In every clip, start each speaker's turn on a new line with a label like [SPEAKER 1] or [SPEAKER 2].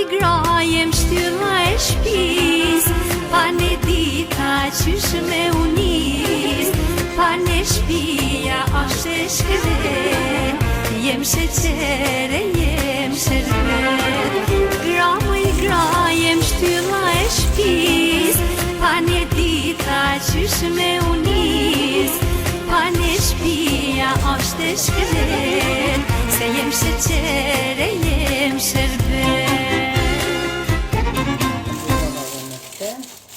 [SPEAKER 1] i gra jem shtylla e shpis, pa ne dita qysh me unis, pa ne shpia ashtë e shkret, jem sheqere, jem sherbet. Gra i gra jem shtylla e shpis, pa ne dita qysh me unis, pa ne shpia ashtë e shkret, se jem sheqere, jem sherbet.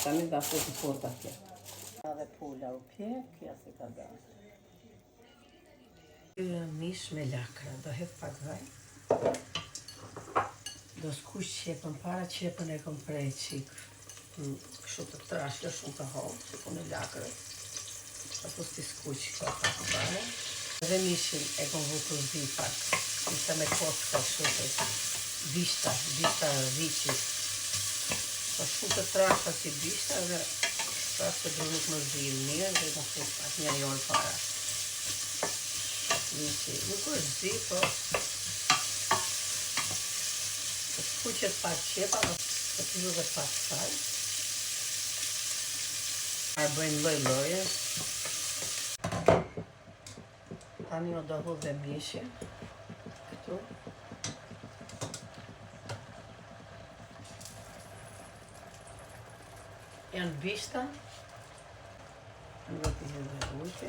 [SPEAKER 2] Tani da futi fort atje. Dhe pula u pjek, ja se ka da. Mish me lakra, do hef pak vaj. Do s'kush qepën, para qepën e kom prej qik. Kështu të trashke, shumë të hollë, që po në lakrët. Apo s'ti s'kush ka pak bare. Dhe mishin e kom vutur zi pak. Ishta me kocka shumë, bishta viqit. Po shumë të trashka si bishta dhe trashke do nuk më zhinë mirë dhe më fut pak një orë para. Nuk është zi, po të s'kuqet pak qepa, të t'ju dhe pak saj. Arë bëjnë loj-loje. Tani o do hu dhe mishin. Këtu. Janë bishta. Në do t'i gjithë dhe ujtë.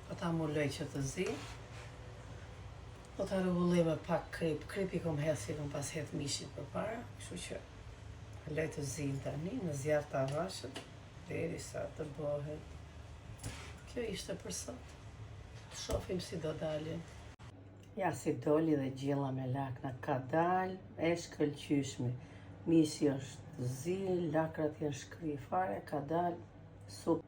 [SPEAKER 2] Po ta mulloj që të zi. Po ta rëvulloj me pak krip. Kripi kom hesi, kom pas heth mishin për para. Kështu që loj të zi tani, në zjarë të avashët. Deri sa të bëhet. Kjo ishte për sot. Shofim si do dalin. Ja si doli dhe gjella me lakna ka dal, e shkëlqyshme. Mishi është zi, lakrat janë shkri fare, ka dal super.